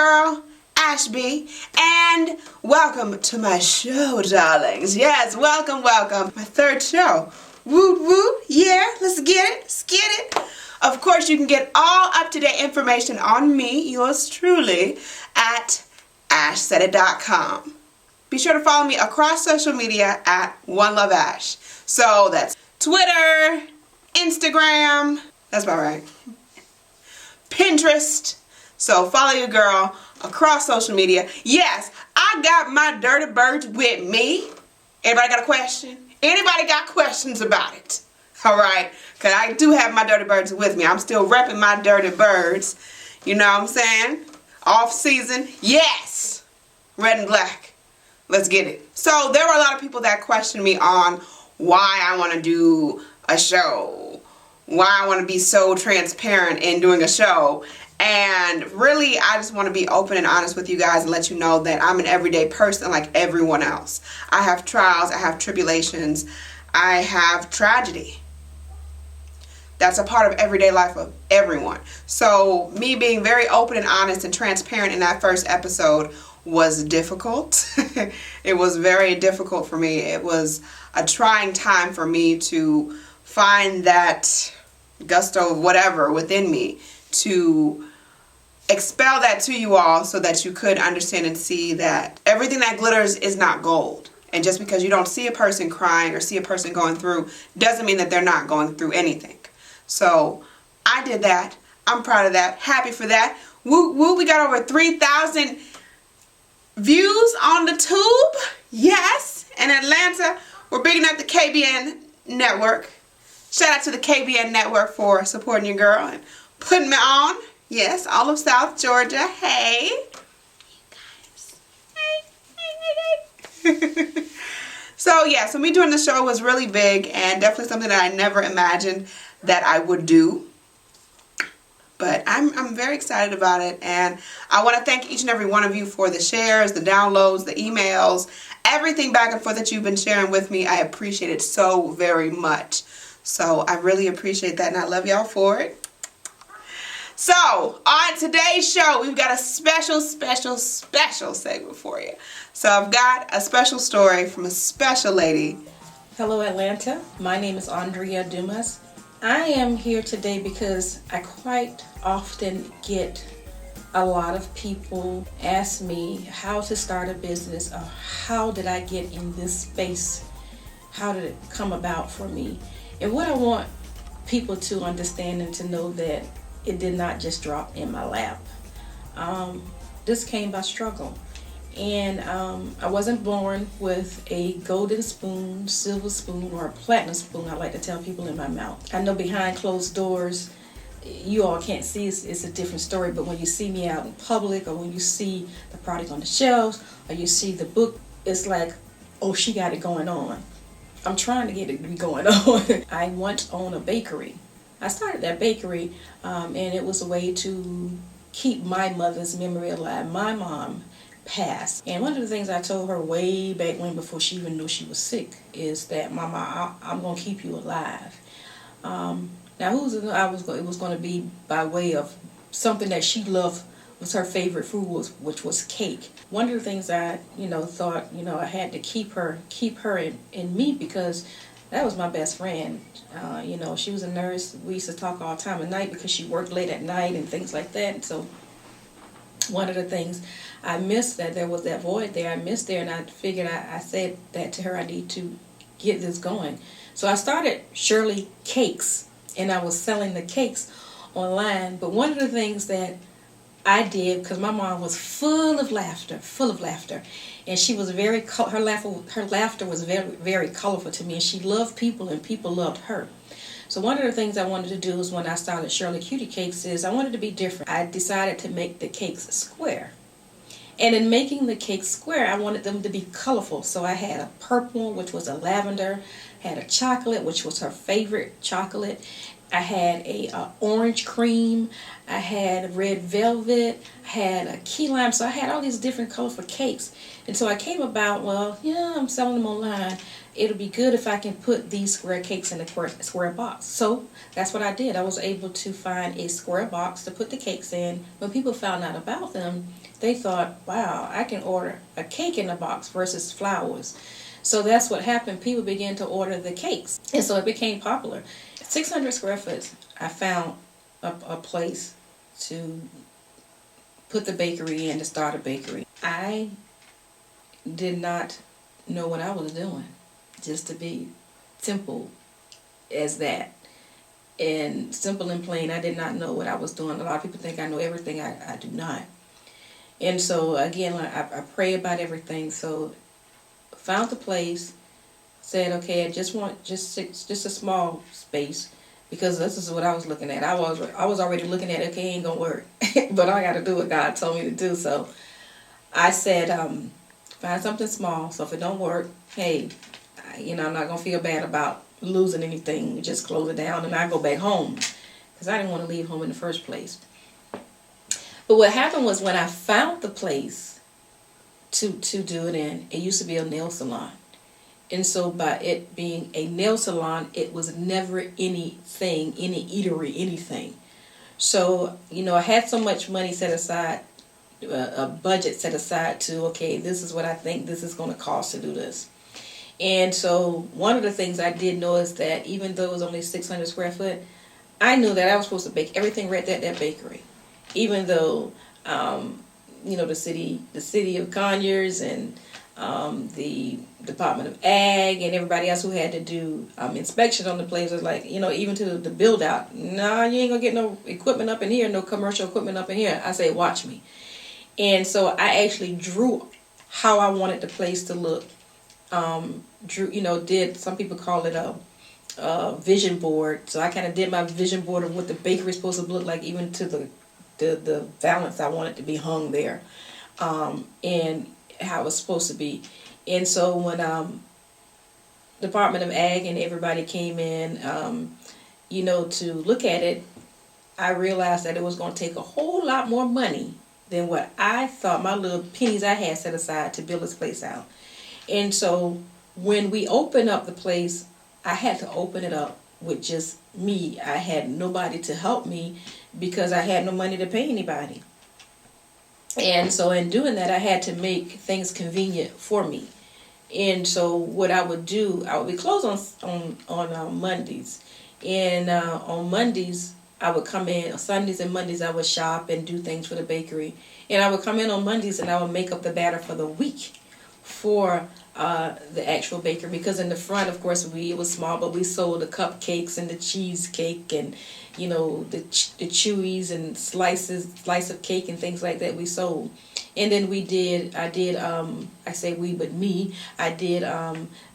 girl, Ashby, and welcome to my show, darlings. Yes, welcome. My third show. Woot woot, yeah, let's get it. Of course, you can get all up-to-date information on me, yours truly, at ashsaidit.com. Be sure to follow me across social media at OneLoveAsh. So that's Twitter, Instagram, that's about right, Pinterest. So follow your girl across social media. Yes, I got my dirty birds with me. Everybody got a question? Anybody got questions about it? Alright, because I do have my dirty birds with me. I'm still repping my dirty birds. You know what I'm saying? Off season. Yes! Red and black. Let's get it. So there were a lot of people that questioned me on why I want to do a show. Why I want to be so transparent in doing a show. And really, I just want to be open and honest with you guys and let you know that I'm an everyday person like everyone else. I have trials, I have tribulations, I have tragedy. That's a part of everyday life of everyone. So me being very open and honest and transparent in that first episode was difficult. It was very difficult for me. It was a trying time for me to find that gusto of whatever within me to expel that to you all so that you could understand and see that everything that glitters is not gold. And just because you don't see a person crying or see a person going through doesn't mean that they're not going through anything. So I did that. I'm proud of that. Happy for that. Woo woo. We got over 3,000 views on the tube. Yes. In Atlanta, we're bigging up the KBN network. Shout out to the KBN network for supporting your girl and putting me on. Yes, all of South Georgia. Hey. You guys. Hey. So yeah, so me doing the show was really big and definitely something that I never imagined that I would do. But I'm very excited about it, and I want to thank each and every one of you for the shares, the downloads, the emails, everything back and forth that you've been sharing with me. I appreciate it so very much. So I really appreciate that, and I love y'all for it. So on today's show, we've got a special segment for you. So I've got a special story from a special lady. Hello Atlanta, my name is Andrea Dumas. I am here today because I quite often get a lot of people ask me how to start a business or how did I get in this space? How did it come about for me? And what I want people to understand and to know that it did not just drop in my lap. This came by struggle. And I wasn't born with a golden spoon, silver spoon, or a platinum spoon, I like to tell people, in my mouth. I know behind closed doors, you all can't see, it's a different story, but when you see me out in public, or when you see the product on the shelves, or you see the book, it's like, oh, she got it going on. I'm trying to get it to be going on. I once owned a bakery. I started that bakery, and it was a way to keep my mother's memory alive. My mom passed, and one of the things I told her way back when, before she even knew she was sick, is that, Mama, I'm gonna keep you alive. Now, it was going to be by way of something that she loved, was her favorite food, which was cake. One of the things I thought I had to keep her in me, because that was my best friend. She was a nurse. We used to talk all the time at night because she worked late at night and things like that. And so one of the things I missed, that there was that void there. I missed there, and I figured I said that to her, I need to get this going. So I started Shirley Cakes, and I was selling the cakes online. But one of the things that I did, because my mom was full of laughter, and she was her laughter was very, very colorful to me, and she loved people, and people loved her. So one of the things I wanted to do is, when I started Shirley Cutie Cakes, is I wanted to be different. I decided to make the cakes square. And in making the cakes square, I wanted them to be colorful. So I had a purple, which was a lavender, had a chocolate, which was her favorite chocolate, I had a orange cream, I had red velvet, I had a key lime. So I had all these different colorful cakes. And so I came about, well, yeah, I'm selling them online. It'll be good if I can put these square cakes in a square box. So that's what I did. I was able to find a square box to put the cakes in. When people found out about them, they thought, wow, I can order a cake in a box versus flowers. So that's what happened. People began to order the cakes. And so it became popular. 600 square foot, I found a place to put the bakery in, to start a bakery. I did not know what I was doing, just to be simple as that. And simple and plain, I did not know what I was doing. A lot of people think I know everything. I do not. And so again, I pray about everything. So found the place, said, okay, I just want just a small space, because this is what I was looking at. I was already looking at, okay, ain't gonna work, but I got to do what God told me to do. So I said, find something small. So if it don't work, hey, I'm not gonna feel bad about losing anything. Just close it down and I go back home, because I didn't want to leave home in the first place. But what happened was, when I found the place to do it in, it used to be a nail salon. And so by it being a nail salon, it was never anything, any eatery, anything. So, I had so much money set aside, a budget set aside to, okay, this is what I think this is going to cost to do this. And so one of the things I did know is that even though it was only 600 square foot, I knew that I was supposed to bake everything right at that bakery. Even though, the city of Conyers and the Department of Ag and everybody else who had to do inspection on the place was like, even to the build out, nah, you ain't gonna get no equipment up in here, no commercial equipment up in here. I say, watch me. And so I actually drew how I wanted the place to look. Did, some people call it a vision board. So I kind of did my vision board of what the bakery is supposed to look like, even to the balance I wanted to be hung there, and how it was supposed to be. And so when Department of Ag and everybody came in, to look at it, I realized that it was going to take a whole lot more money than what I thought, my little pennies I had set aside to build this place out. And so when we opened up the place, I had to open it up with just me. I had nobody to help me because I had no money to pay anybody. And so in doing that, I had to make things convenient for me. And so what I would do, I would be closed on Mondays. And on Mondays, I would come in. Sundays and Mondays, I would shop and do things for the bakery. And I would come in on Mondays and I would make up the batter for the week for the actual bakery. Because in the front, of course, it was small, but we sold the cupcakes and the cheesecake and the chewies and slice of cake and things like that we sold. And then I did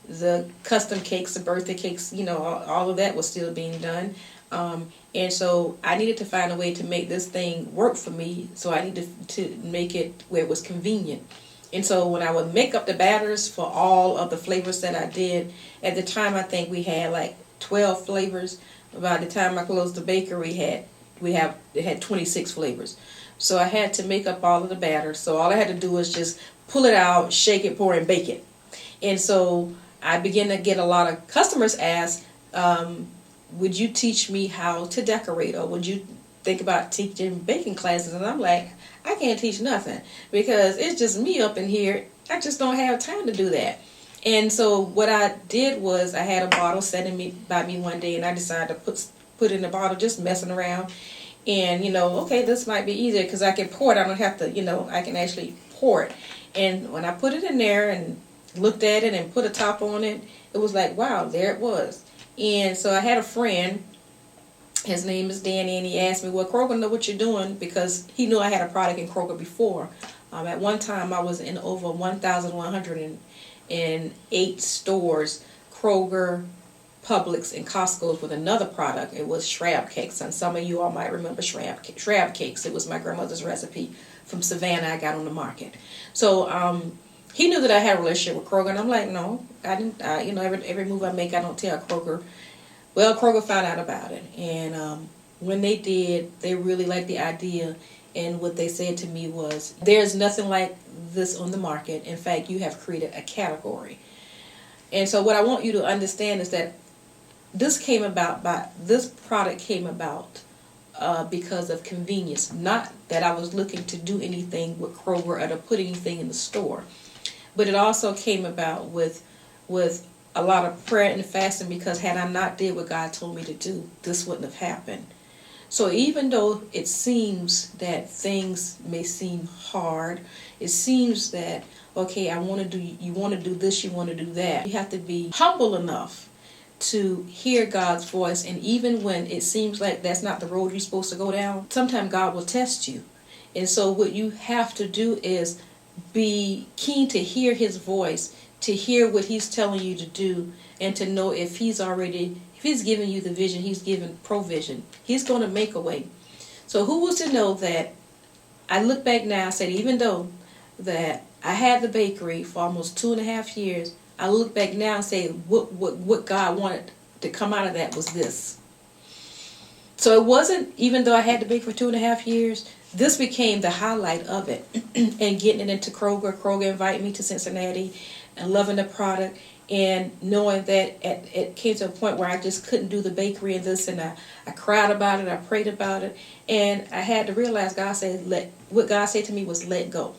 the custom cakes, the birthday cakes, all of that was still being done. And so I needed to find a way to make this thing work for me. So I needed to make it where it was convenient. And so when I would make up the batters for all of the flavors that I did, at the time I think we had like 12 flavors. By the time I closed the bakery, it had 26 flavors. So I had to make up all of the batters. So all I had to do was just pull it out, shake it, pour, and bake it. And so I began to get a lot of customers ask, would you teach me how to decorate, or would you think about teaching baking classes? And I'm like, I can't teach nothing because it's just me up in here. I just don't have time to do that. And so what I did was I had a bottle sitting by me one day, and I decided to put in the bottle, just messing around. And, okay, this might be easier because I can pour it. I don't have to, I can actually pour it. And when I put it in there and looked at it and put a top on it, it was like, wow, there it was. And so I had a friend, his name is Danny, and he asked me, well, Kroger know what you're doing, because he knew I had a product in Kroger before. At one time, I was in over 1,108 stores, Kroger, Publix, and Costco's, with another product. It was Shrab cakes, and some of you all might remember Shrab cakes. It was my grandmother's recipe from Savannah I got on the market. So he knew that I had a relationship with Kroger, and I'm like, no, I didn't. Every move I make, I don't tell Kroger Well, Kroger found out about it, and when they did, they really liked the idea. And what they said to me was, there's nothing like this on the market. In fact, you have created a category. And so what I want you to understand is that this product came about because of convenience. Not that I was looking to do anything with Kroger or to put anything in the store. But it also came about with a lot of prayer and fasting, because had I not did what God told me to do, this wouldn't have happened. So even though it seems that things may seem hard, it seems that, okay, you want to do this, you want to do that. You have to be humble enough to hear God's voice. And even when it seems like that's not the road you're supposed to go down, sometimes God will test you. And so what you have to do is be keen to hear his voice, to hear what he's telling you to do, and to know if he's giving you the vision, he's given provision. He's going to make a way. So who was to know that I look back now and say, even though that I had the bakery for almost 2.5 years, I look back now and say what God wanted to come out of that was this. So it wasn't, even though I had the bakery for 2.5 years, this became the highlight of it. And getting it into Kroger invited me to Cincinnati, and loving the product, and knowing that it came to a point where I just couldn't do the bakery and this, and I cried about it, I prayed about it, and I had to realize what God said to me was let go.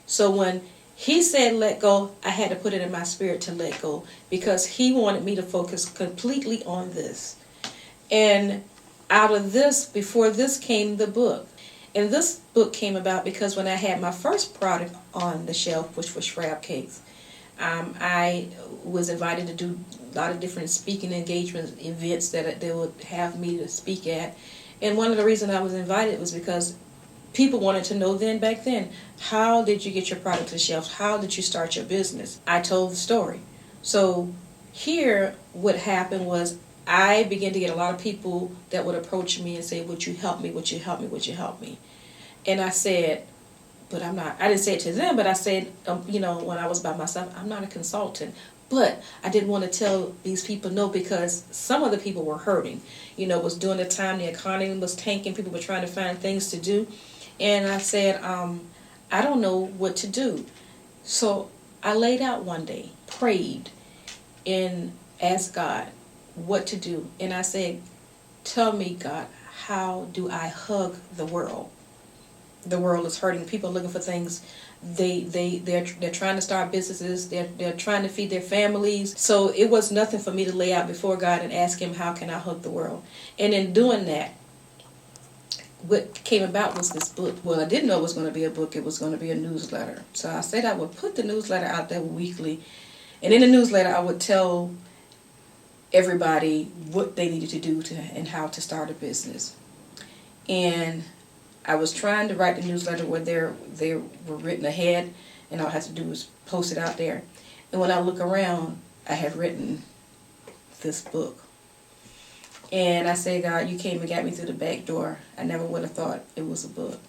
So when he said let go, I had to put it in my spirit to let go, because he wanted me to focus completely on this. And out of this, before this came the book. And this book came about because when I had my first product on the shelf, which was crab cakes, I was invited to do a lot of different speaking engagements, events that they would have me to speak at. And one of the reasons I was invited was because people wanted to know back then, how did you get your product to the shelf? How did you start your business? I told the story. So here what happened was I began to get a lot of people that would approach me and say, would you help me? Would you help me? Would you help me? And I said, but I'm not. I didn't say it to them, but I said, when I was by myself, I'm not a consultant. But I didn't want to tell these people no, because some of the people were hurting. It was during the time the economy was tanking. People were trying to find things to do. And I said, I don't know what to do. So I laid out one day, prayed, and asked God what to do. And I said, tell me, God, how do I hug the world? The world is hurting. People are looking for things. They're trying to start businesses. They're trying to feed their families. So it was nothing for me to lay out before God and ask him, how can I hug the world? And in doing that, what came about was this book. Well, I didn't know it was going to be a book. It was going to be a newsletter. So I said I would put the newsletter out there weekly. And in the newsletter, I would tell everybody what they needed to do and how to start a business. And I was trying to write the newsletter where they were written ahead, and all I had to do was post it out there. And when I look around, I had written this book. And I say, God, you came and got me through the back door. I never would have thought it was a book.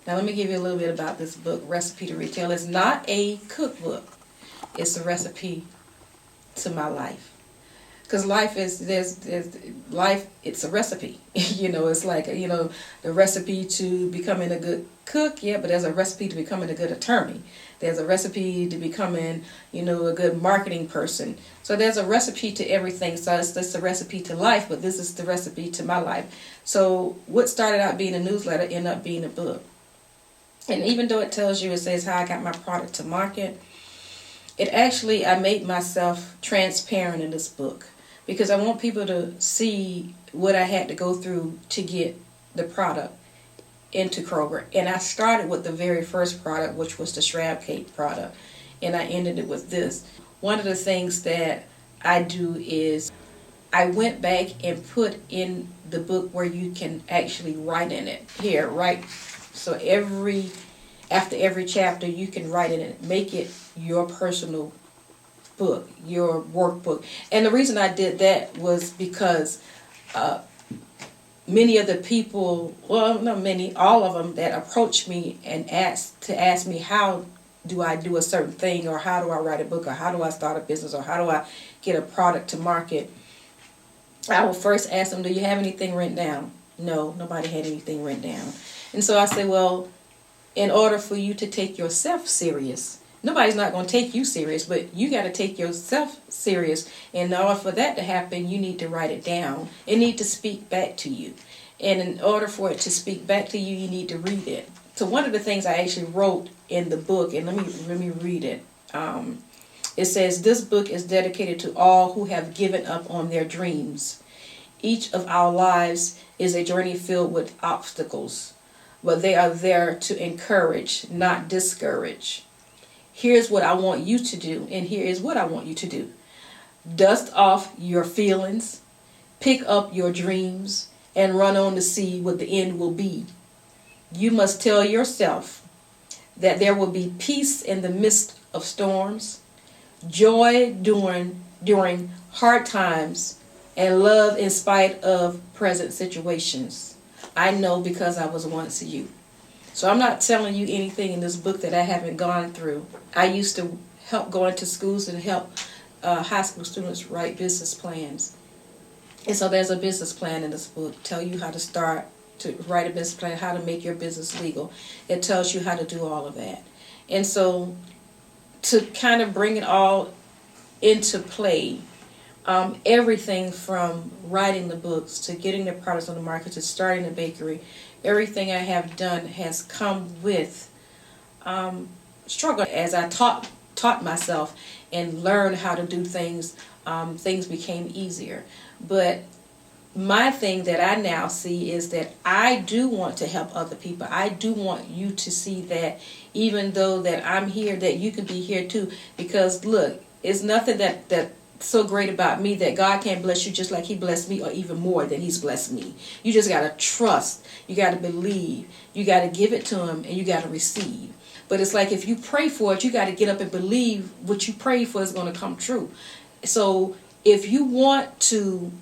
Now let me give you a little bit about this book, Recipe to Retail. It's not a cookbook. It's a recipe to my life. Because life is, it's a recipe. It's like, the recipe to becoming a good cook, yeah, but there's a recipe to becoming a good attorney. There's a recipe to becoming, a good marketing person. So there's a recipe to everything. So it's a recipe to life, but this is the recipe to my life. So what started out being a newsletter ended up being a book. And even though it says how I got my product to market, I made myself transparent in this book. Because I want people to see what I had to go through to get the product into Kroger. And I started with the very first product, which was the crab cake product. And I ended it with this. One of the things that I do is I went back and put in the book where you can actually write in it. Here, right? So after every chapter, you can write in it. Make it your personal book, your workbook. And the reason I did that was because many of the people, well, not many, all of them that approached me and asked me how do I do a certain thing, or how do I write a book, or how do I start a business, or how do I get a product to market, I will first ask them, do you have anything written down? No, nobody had anything written down. And so I say, well, in order for you to take yourself serious, nobody's not going to take you serious, but you got to take yourself serious. In order for that to happen, you need to write it down. It needs to speak back to you. And in order for it to speak back to you, you need to read it. So one of the things I actually wrote in the book, and let me read it. It says, this book is dedicated to all who have given up on their dreams. Each of our lives is a journey filled with obstacles, but they are there to encourage, not discourage. Here's what I want you to do, and here is what I want you to do. Dust off your feelings, pick up your dreams, and run on to see what the end will be. You must tell yourself that there will be peace in the midst of storms, joy during hard times, and love in spite of present situations. I know because I was once you. So I'm not telling you anything in this book that I haven't gone through. I used to help go into schools and help high school students write business plans. And so there's a business plan in this book. Tell you how to start to write a business plan, how to make your business legal. It tells you how to do all of that. And so to kind of bring it all into play, everything from writing the books to getting the products on the market to starting the bakery, everything I have done has come with struggle. As I taught myself and learned how to do things, things became easier. But my thing that I now see is that I do want to help other people. I do want you to see that even though that I'm here, that you can be here too. Because look, it's nothing that so great about me that God can't bless you just like he blessed me or even more than he's blessed me. You just got to trust. You got to believe. You got to give it to him and you got to receive. But it's like if you pray for it, you got to get up and believe what you pray for is going to come true. So if you want to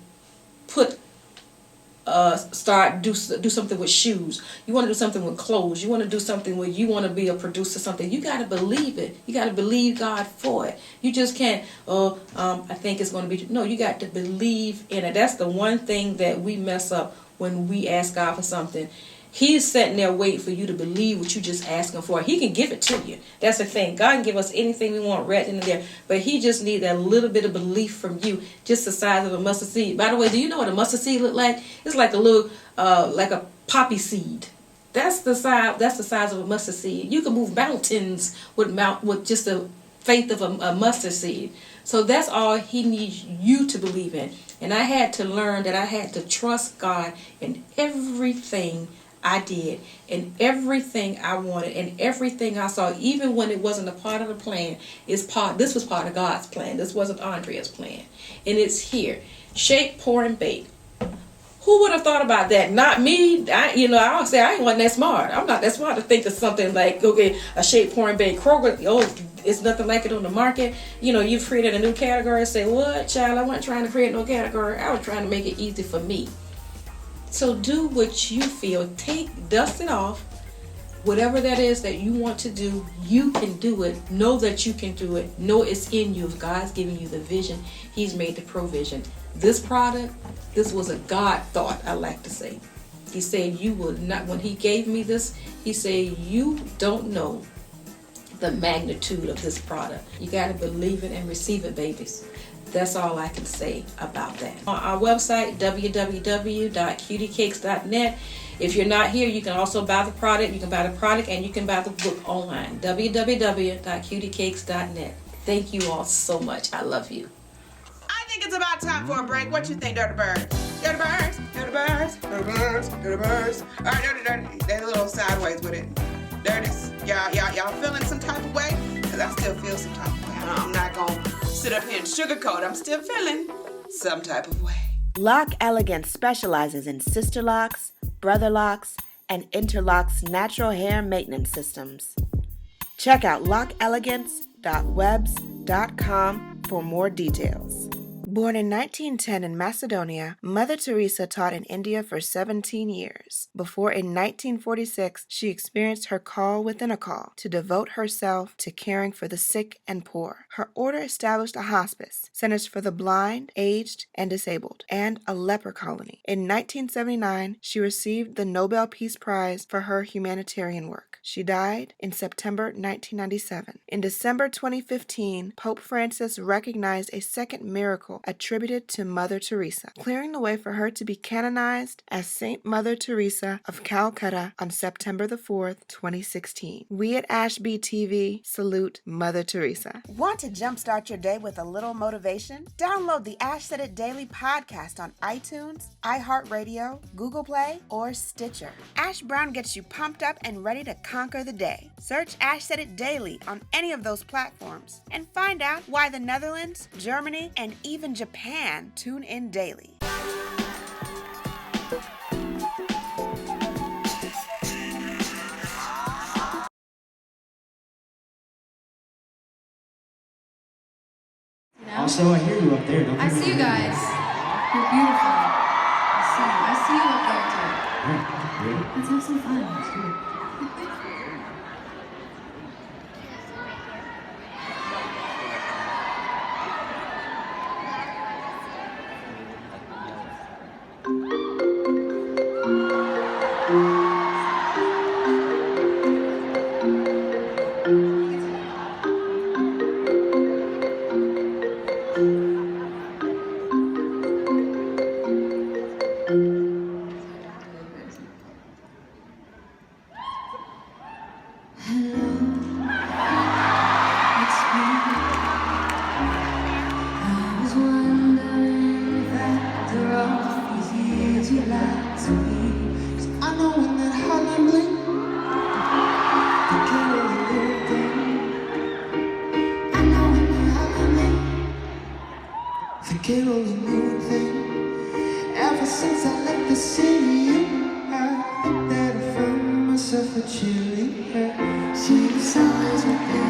do something with shoes, you want to do something with clothes, you want to do something where you want to be a producer, something, you got to believe it. You got to believe God for it. You just can't, I think it's going to be, no, you got to believe in it. That's the one thing that we mess up when we ask God for something. He's sitting there waiting for you to believe what you just asking for. He can give it to you. That's the thing. God can give us anything we want right in there. But he just needs that little bit of belief from you. Just the size of a mustard seed. By the way, do you know what a mustard seed look like? It's like a little, like a poppy seed. That's the size of a mustard seed. You can move mountains with just the faith of a mustard seed. So that's all he needs you to believe in. And I had to learn that I had to trust God in everything I did, and everything I wanted, and everything I saw, even when it wasn't a part of the plan, this was part of God's plan. This wasn't Andrea's plan. And it's here. Shake, pour, and bake. Who would have thought about that? Not me. I'll say I ain't wasn't that smart. I'm not that smart to think of something like, okay, a shake, pour, and bake. Kroger, it's nothing like it on the market. You've created a new category and say, what, child? I wasn't trying to create no category. I was trying to make it easy for me. So do what you feel. Dust it off. Whatever that is that you want to do, you can do it. Know that you can do it. Know it's in you. If God's giving you the vision, he's made the provision. This product, this was a God thought, I like to say. He said, you will not, when he gave me this, he said, you don't know the magnitude of this product. You got to believe it and receive it, babies. That's all I can say about that. On our website, www.cutiecakes.net. If you're not here, you can also buy the product. You can buy the product and you can buy the book online. www.cutiecakes.net. Thank you all so much. I love you. I think it's about time for a break. What you think, Dirty Birds? Dirty Birds, Dirty Birds, Dirty Birds, Dirty Birds. All right, Dirty. They're a little sideways with it. Dirties, y'all feeling some type of way? Because I still feel some type of way. I'm not going to sit up here and sugarcoat. I'm still feeling some type of way. Lock Elegance specializes in sister locks, brother locks, and interlocks natural hair maintenance systems. Check out lockelegance.webs.com for more details. Born in 1910 in Macedonia, Mother Teresa taught in India for 17 years, before in 1946 she experienced her call within a call to devote herself to caring for the sick and poor. Her order established a hospice, centers for the blind, aged, and disabled, and a leper colony. In 1979, she received the Nobel Peace Prize for her humanitarian work. She died in September 1997. In December 2015, Pope Francis recognized a second miracle attributed to Mother Teresa, clearing the way for her to be canonized as Saint Mother Teresa of Calcutta on September the 4th, 2016. We at Ashby TV salute Mother Teresa. Want to jumpstart your day with a little motivation? Download the Ash Said It Daily podcast on iTunes, iHeartRadio, Google Play, or Stitcher. Ash Brown gets you pumped up and ready to conquer the day. Search Ash Said It Daily on any of those platforms and find out why the Netherlands, Germany, and even Japan tune in daily. Also, I hear you up there. Don't I see you guys. You're beautiful. I see you up there too. Yeah, great. Let's have some fun. Forget all the new thing. Ever since I left the city, I think that I found myself a cheerleader. She was always with me.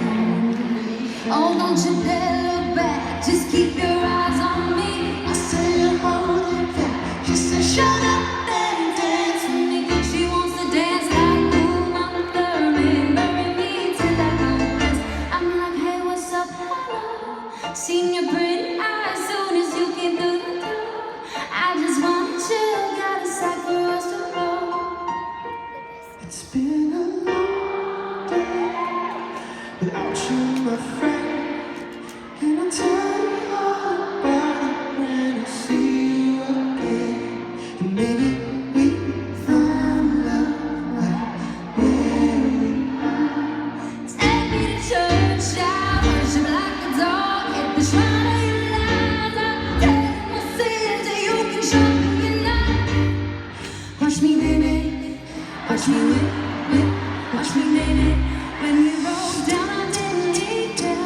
Oh, don't you dare look back. Just keep your eyes on me. I say you're holding back. She said, shut up and dance with me. She wants to dance like Uma Thurman. Bury me till I come dance. I'm like, hey, what's up, hello? Seen your pretty eyes soon as you came through the door. I just wanna chill, got a sack for us to roll. It's been a long day without you, my friend. And I'll tell you all about it when I see you again. And maybe we find love right where we are. Take me to church, I worship like a dog at the shrine of your lies. I take my sins and you can show me your light. Watch me, baby, watch me whip, watch me, baby. When you roll down, I didn't leave you.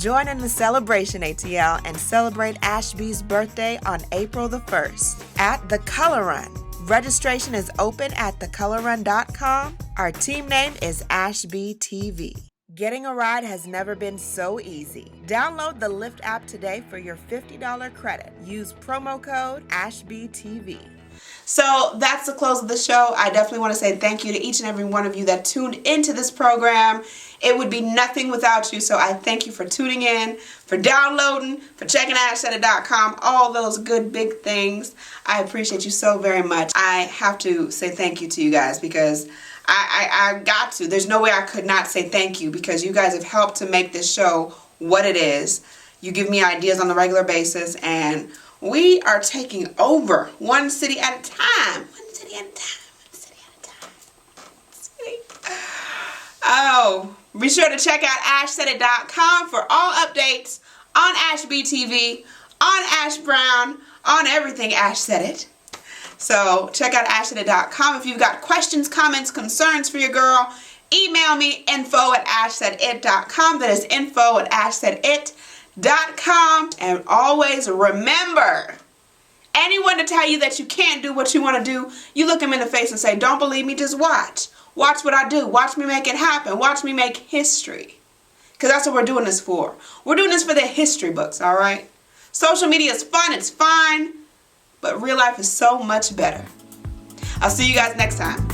Join in the celebration, ATL, and celebrate Ashby's birthday on April the 1st at The Color Run. Registration is open at thecolorrun.com. Our team name is Ashby TV. Getting a ride has never been so easy. Download the Lyft app today for your $50 credit. Use promo code AshbyTV. So that's the close of the show. I definitely want to say thank you to each and every one of you that tuned into this program. It would be nothing without you, so I thank you for tuning in, for downloading, for checking ashsaidit.com, all those good big things. I appreciate you so very much. I have to say thank you to you guys because I got to. There's no way I could not say thank you because you guys have helped to make this show what it is. You give me ideas on a regular basis, and we are taking over one city at a time. One city at a time. One city at a time. City. Oh, be sure to check out ashsaidit.com for all updates on Ashby TV, on Ash Brown, on everything Ash Said It. So check out ashsaidit.com. If you've got questions, comments, concerns for your girl, email me info@ashsaidit.com. That is info@ashsaidit.com. And always remember, anyone to tell you that you can't do what you want to do, you look them in the face and say, don't believe me, just watch. Watch what I do. Watch me make it happen. Watch me make history. Because that's what we're doing this for. We're doing this for the history books, all right? Social media is fun. It's fine. But real life is so much better. I'll see you guys next time.